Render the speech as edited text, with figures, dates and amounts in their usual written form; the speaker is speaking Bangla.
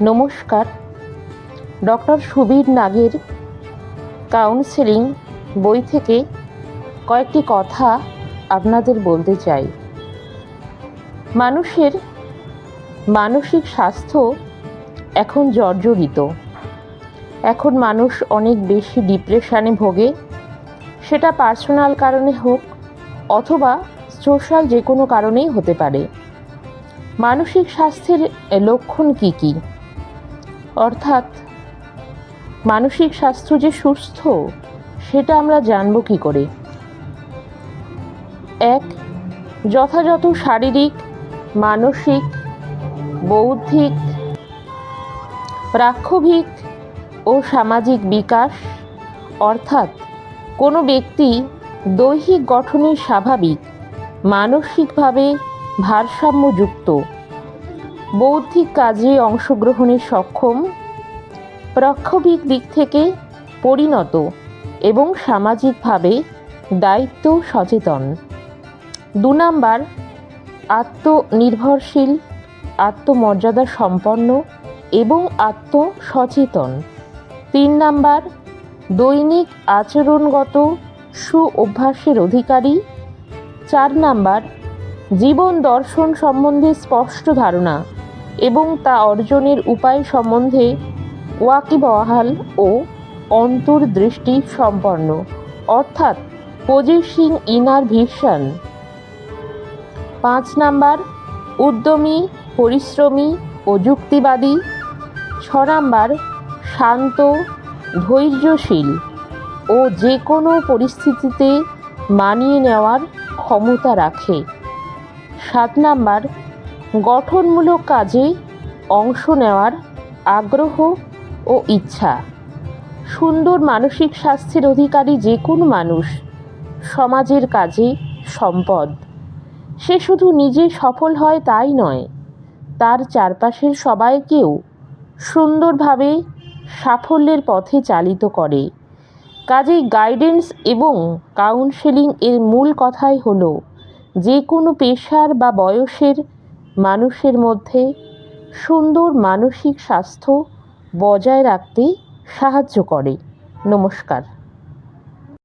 নমস্কার। ডক্টর সুবীর নাগের কাউন্সেলিং বই থেকে কয়েকটি কথা আপনাদের বলতে চাই। মানুষের মানসিক স্বাস্থ্য এখন জর্জরিত। এখন মানুষ অনেক বেশি ডিপ্রেশনে ভোগে, সেটা পার্সোনাল কারণে হোক অথবা সোশ্যাল যে কোনো কারণেই হতে পারে। মানসিক স্বাস্থ্যের লক্ষণ কী কী, অর্থাৎ মানসিক স্বাস্থ্য যে সুস্থ সেটা আমরা জানব কী করে? 1. যথাযথ শারীরিক, মানসিক, বৌদ্ধিক, প্রাক্ষবিক ও সামাজিক বিকাশ, অর্থাৎ কোনো ব্যক্তি দৈহিক গঠনে স্বাভাবিক, মানসিকভাবে ভারসাম্যযুক্ত, বৌদ্ধিক কাজে অংশগ্রহণে সক্ষম, প্রাক্ষবিক দিক থেকে পরিণত এবং সামাজিকভাবে দায়িত্ব সচেতন। 2 নাম্বার, আত্মনির্ভরশীল, আত্মমর্যাদা সম্পন্ন এবং আত্মসচেতন। 3 নাম্বার, দৈনিক আচরণগত সুঅভ্যাসের অধিকারী। 4 নাম্বার, জীবন দর্শন সম্বন্ধে স্পষ্ট ধারণা এবং তা অর্জনের উপায় সম্বন্ধে ওয়াকিবহাল ও অন্তর্দৃষ্টি সম্পন্ন, অর্থাৎ পজেসিং ইনার ভিশন। 5 নাম্বার, উদ্যমী, পরিশ্রমী ও যুক্তিবাদী। 6 নাম্বার, শান্ত, ধৈর্যশীল ও যে কোনো পরিস্থিতিতে মানিয়ে নেওয়ার ক্ষমতা রাখে। 7 নাম্বার, গঠনমূলক কাজে অংশ নেওয়ার আগ্রহ ও ইচ্ছা। সুন্দর মানসিক স্বাস্থ্যের অধিকারী যে কোনো মানুষ সমাজের কাজে সম্পদ। সে শুধু নিজে সফল হয় তাই নয়, তার চারপাশের সবাইকেও সুন্দরভাবে সাফল্যের পথে চালিত করে। কাজেই গাইডেন্স এবং কাউন্সেলিং এর মূল কথাই হলো যে কোনো পেশার বা বয়সের মানুষের মধ্যে সুন্দর মানসিক স্বাস্থ্য বজায় রাখতে সাহায্য করে। নমস্কার।